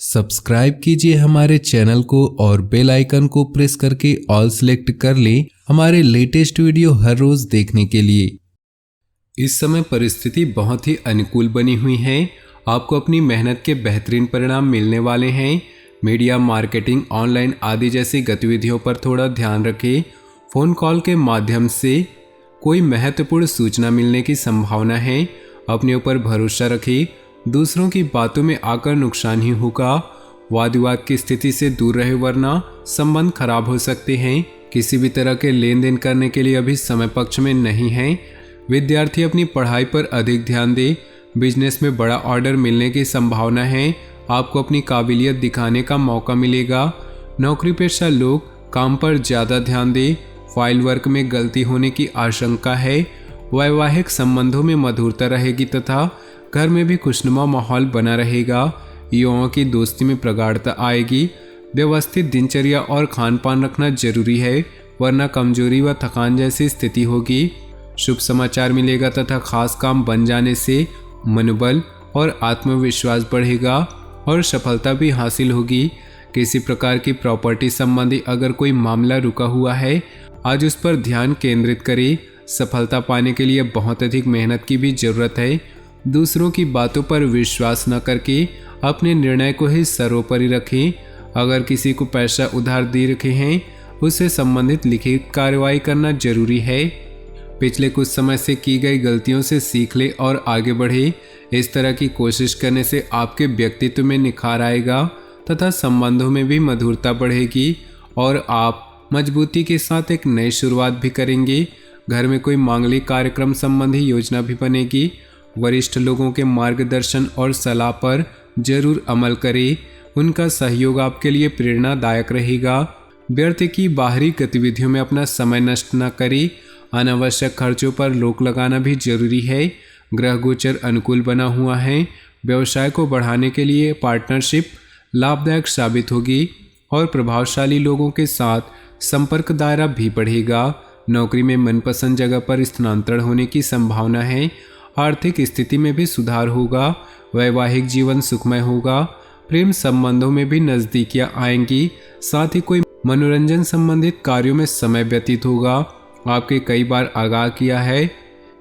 Subscribe कीजिए हमारे channel को और बेल आइकन को प्रेस करके ऑल सेलेक्ट कर लें हमारे लेटेस्ट वीडियो हर रोज देखने के लिए। इस समय परिस्थिति बहुत ही अनुकूल बनी हुई है। आपको अपनी मेहनत के बेहतरीन परिणाम मिलने वाले हैं। मीडिया, मार्केटिंग, ऑनलाइन आदि जैसी गतिविधियों पर थोड़ा ध्यान रखें। फ़ोन कॉल के माध्यम से कोई महत्वपूर्ण सूचना मिलने की संभावना है। अपने ऊपर भरोसा रखें। दूसरों की बातों में आकर नुकसान ही होगा। वाद विवाद की स्थिति से दूर रहे वरना संबंध खराब हो सकते हैं। किसी भी तरह के लेन देन करने के लिए अभी समय पक्ष में नहीं है। विद्यार्थी अपनी पढ़ाई पर अधिक ध्यान दे। बिजनेस में बड़ा ऑर्डर मिलने की संभावना है। आपको अपनी काबिलियत दिखाने का मौका मिलेगा। नौकरी पेशा लोग काम पर ज़्यादा ध्यान दें। फाइल वर्क में गलती होने की आशंका है। वैवाहिक संबंधों में मधुरता रहेगी तथा घर में भी खुशनुमा माहौल बना रहेगा। युवाओं की दोस्ती में प्रगाढ़ता आएगी। व्यवस्थित दिनचर्या और खान पान रखना जरूरी है वरना कमजोरी व थकान जैसी स्थिति होगी। शुभ समाचार मिलेगा तथा खास काम बन जाने से मनोबल और आत्मविश्वास बढ़ेगा और सफलता भी हासिल होगी। किसी प्रकार की प्रॉपर्टी संबंधी अगर कोई मामला रुका हुआ है, आज उस पर ध्यान केंद्रित करें। सफलता पाने के लिए बहुत अधिक मेहनत की भी जरूरत है। दूसरों की बातों पर विश्वास न करके अपने निर्णय को ही सर्वोपरि रखें। अगर किसी को पैसा उधार दे रखे हैं, उससे संबंधित लिखित कार्रवाई करना जरूरी है। पिछले कुछ समय से की गई गलतियों से सीख ले और आगे बढ़े। इस तरह की कोशिश करने से आपके व्यक्तित्व में निखार आएगा तथा संबंधों में भी मधुरता बढ़ेगी और आप मजबूती के साथ एक नई शुरुआत भी करेंगे। घर में कोई मांगलिक कार्यक्रम संबंधी योजना भी बनेगी। वरिष्ठ लोगों के मार्गदर्शन और सलाह पर जरूर अमल करें। उनका सहयोग आपके लिए प्रेरणादायक रहेगा। व्यर्थ की बाहरी गतिविधियों में अपना समय नष्ट न करें। अनावश्यक खर्चों पर रोक लगाना भी जरूरी है। ग्रह गोचर अनुकूल बना हुआ है। व्यवसाय को बढ़ाने के लिए पार्टनरशिप लाभदायक साबित होगी और प्रभावशाली लोगों के साथ संपर्क दायरा भी बढ़ेगा। नौकरी में मनपसंद जगह पर स्थानांतरण होने की संभावना है। आर्थिक स्थिति में भी सुधार होगा। वैवाहिक जीवन सुखमय होगा। प्रेम संबंधों में भी नजदीकियां आएंगी। साथ ही कोई मनोरंजन संबंधित कार्यों में समय व्यतीत होगा। आपके कई बार आगाह किया है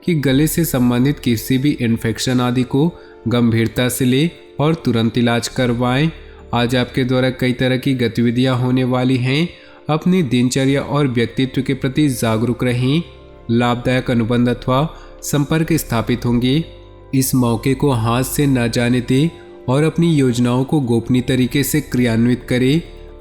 कि गले से संबंधित किसी भी इन्फेक्शन आदि को गंभीरता से ले और तुरंत इलाज करवाएं। आज आपके द्वारा कई तरह की गतिविधियां होने वाली हैं। अपनी दिनचर्या और व्यक्तित्व के प्रति जागरूक रहें। लाभदायक अनुबंध अथवा संपर्क स्थापित होंगे। इस मौके को हाथ से न जाने दें और अपनी योजनाओं को गोपनीय तरीके से क्रियान्वित करें।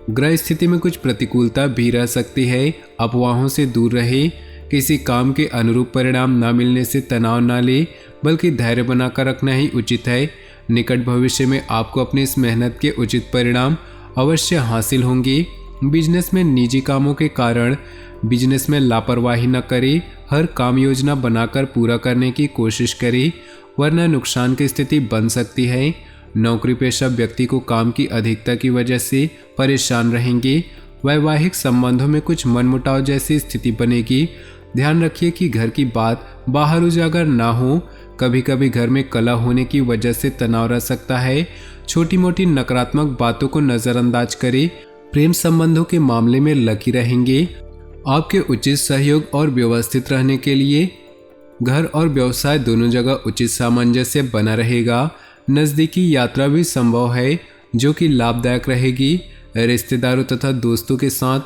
ग्रह स्थिति में कुछ प्रतिकूलता भी रह सकती है। अफवाहों से दूर रहे। किसी काम के अनुरूप परिणाम न मिलने से तनाव न ले बल्कि धैर्य बनाकर रखना ही उचित है। निकट भविष्य में आपको अपनी इस मेहनत के उचित परिणाम अवश्य हासिल होंगे। बिजनेस में निजी कामों के कारण बिजनेस में लापरवाही न करें। हर काम योजना बनाकर पूरा करने की कोशिश करें वरना नुकसान की स्थिति बन सकती है। नौकरी पेशा व्यक्ति को काम की अधिकता की वजह से परेशान रहेंगे। वैवाहिक संबंधों में कुछ मनमुटाव जैसी स्थिति बनेगी। ध्यान रखिए कि घर की बात बाहर उजागर ना हो। कभी कभी घर में कलह होने की वजह से तनाव रह सकता है। छोटी मोटी नकारात्मक बातों को नज़रअंदाज करें। प्रेम संबंधों के मामले में लकी रहेंगे। आपके उचित सहयोग और व्यवस्थित रहने के लिए घर और व्यवसाय दोनों जगह उचित सामंजस्य बना रहेगा। नज़दीकी यात्रा भी संभव है जो कि लाभदायक रहेगी। रिश्तेदारों तथा दोस्तों के साथ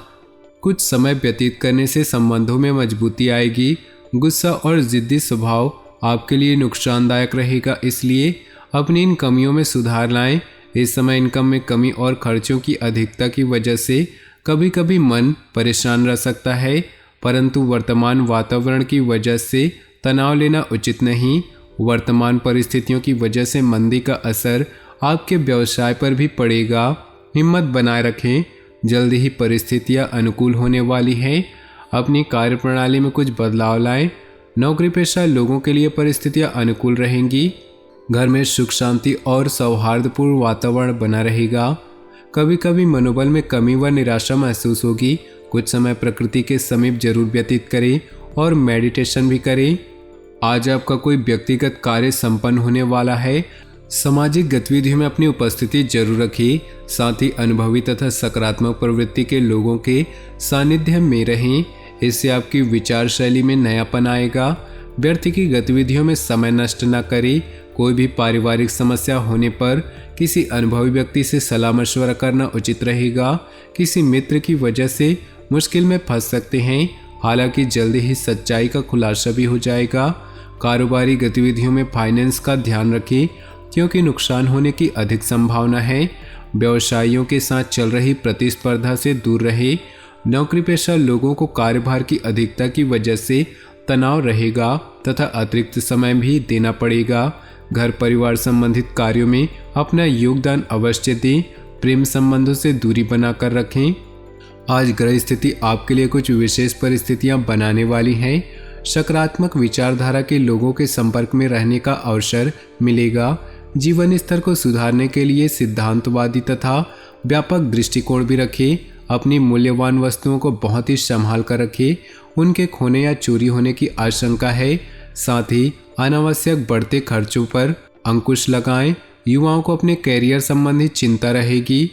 कुछ समय व्यतीत करने से संबंधों में मजबूती आएगी। गुस्सा और जिद्दी स्वभाव आपके लिए नुकसानदायक रहेगा, इसलिए अपनी इन कमियों में सुधार लाएं। इस समय इनकम में कमी और खर्चों की अधिकता की वजह से कभी कभी मन परेशान रह सकता है, परंतु वर्तमान वातावरण की वजह से तनाव लेना उचित नहीं। वर्तमान परिस्थितियों की वजह से मंदी का असर आपके व्यवसाय पर भी पड़ेगा। हिम्मत बनाए रखें। जल्दी ही परिस्थितियां अनुकूल होने वाली हैं। अपनी कार्यप्रणाली में कुछ बदलाव लाएं। नौकरी पेशा लोगों के लिए परिस्थितियां अनुकूल रहेंगी। घर में सुख शांति और सौहार्दपूर्ण वातावरण बना रहेगा। कभी कभी मनोबल में कमी व निराशा महसूस होगी। कुछ समय प्रकृति के समीप जरूर व्यतीत करें और मेडिटेशन भी करें। आज आपका कोई व्यक्तिगत कार्य संपन्न होने वाला है। सामाजिक गतिविधियों में अपनी उपस्थिति जरूर रखें। साथ ही अनुभवी तथा सकारात्मक प्रवृत्ति के लोगों के सानिध्य में रहें। इससे आपकी विचार शैली में नयापन आएगा। व्यर्थ की गतिविधियों में समय नष्ट न करें। कोई भी पारिवारिक समस्या होने पर किसी अनुभवी व्यक्ति से सलाह मशवरा करना उचित रहेगा। किसी मित्र की वजह से मुश्किल में फंस सकते हैं, हालांकि जल्दी ही सच्चाई का खुलासा भी हो जाएगा। कारोबारी गतिविधियों में फाइनेंस का ध्यान रखें, क्योंकि नुकसान होने की अधिक संभावना है। व्यवसायियों के साथ चल रही प्रतिस्पर्धा से दूर रहे। नौकरी पेशा लोगों को कार्यभार की अधिकता की वजह से तनाव रहेगा तथा अतिरिक्त समय भी देना पड़ेगा। घर परिवार संबंधित कार्यों में अपना योगदान अवश्य दें। प्रेम संबंधों से दूरी बनाकर रखें। आज ग्रह स्थिति आपके लिए कुछ विशेष परिस्थितियां बनाने वाली हैं। सकारात्मक विचारधारा के लोगों के संपर्क में रहने का अवसर मिलेगा। जीवन स्तर को सुधारने के लिए सिद्धांतवादी तथा व्यापक दृष्टिकोण भी रखें। अपनी मूल्यवान वस्तुओं को बहुत ही संभाल कर रखें। उनके खोने या चोरी होने की आशंका है। साथ ही अनावश्यक बढ़ते खर्चों पर अंकुश लगाएं। युवाओं को अपने कैरियर संबंधी चिंता रहेगी।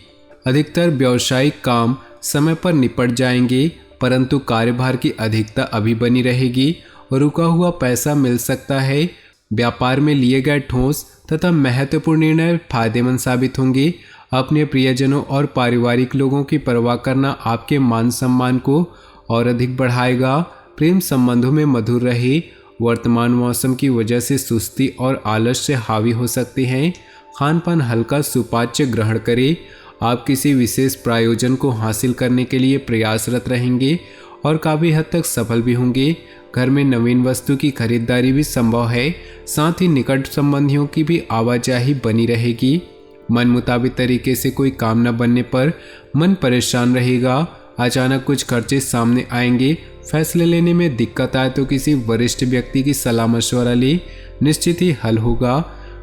अधिकतर व्यावसायिक काम समय पर निपट जाएंगे, परंतु कार्यभार की अधिकता अभी बनी रहेगी। रुका हुआ पैसा मिल सकता है। व्यापार में लिए गए ठोस तथा महत्वपूर्ण निर्णय फायदेमंद साबित होंगे। अपने प्रियजनों और पारिवारिक लोगों की परवाह करना आपके मान सम्मान को और अधिक बढ़ाएगा। प्रेम संबंधों में मधुर रहे। वर्तमान मौसम की वजह से सुस्ती और आलस से हावी हो सकते हैं। खान पान हल्का सुपाच्य ग्रहण करें। आप किसी विशेष प्रयोजन को हासिल करने के लिए प्रयासरत रहेंगे और काफ़ी हद तक सफल भी होंगे। घर में नवीन वस्तु की खरीदारी भी संभव है। साथ ही निकट संबंधियों की भी आवाजाही बनी रहेगी। मन मुताबिक तरीके से कोई काम न बनने पर मन परेशान रहेगा। अचानक कुछ खर्चे सामने आएंगे। फैसले लेने में दिक्कत आए तो किसी वरिष्ठ व्यक्ति की सलाह मशवरा ले, निश्चित ही हल होगा।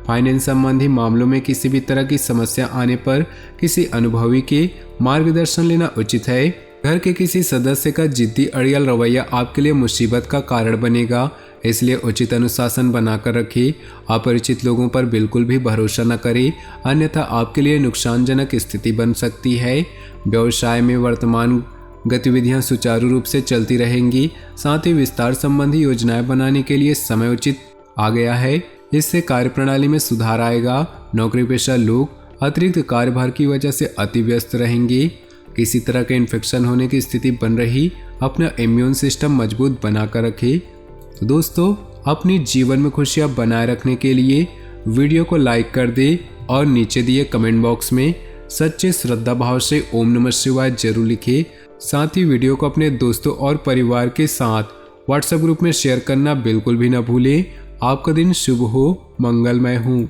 फाइनेंस संबंधी मामलों में किसी भी तरह की समस्या आने पर किसी अनुभवी के मार्गदर्शन लेना उचित है। घर के किसी सदस्य का जिद्दी अड़ियल रवैया आपके लिए मुसीबत का कारण बनेगा, इसलिए उचित अनुशासन बनाकर रखिए। अपरिचित लोगों पर बिल्कुल भी भरोसा न करें, अन्यथा आपके लिए नुकसानजनक स्थिति बन सकती है। व्यवसाय में वर्तमान गतिविधियां सुचारू रूप से चलती रहेंगी। साथ ही विस्तार संबंधी योजनाएं बनाने के लिए समय उचित आ गया है। इससे कार्यप्रणाली में सुधार आएगा। नौकरी पेशा लोग अतिरिक्त कार्यभार की वजह से अति व्यस्त रहेंगे। किसी तरह के इन्फेक्शन होने की स्थिति बन रही, अपना इम्यून सिस्टम मजबूत बनाकर रखें। तो दोस्तों, अपनी जीवन में खुशियां बनाए रखने के लिए वीडियो को लाइक कर दे और नीचे दिए कमेंट बॉक्स में सच्चे श्रद्धा भाव से ओम नमः शिवाय जरूर लिखे। साथ ही वीडियो को अपने दोस्तों और परिवार के साथ व्हाट्सएप ग्रुप में शेयर करना बिल्कुल भी न भूलें। आपका दिन शुभ हो, मंगलमय हो।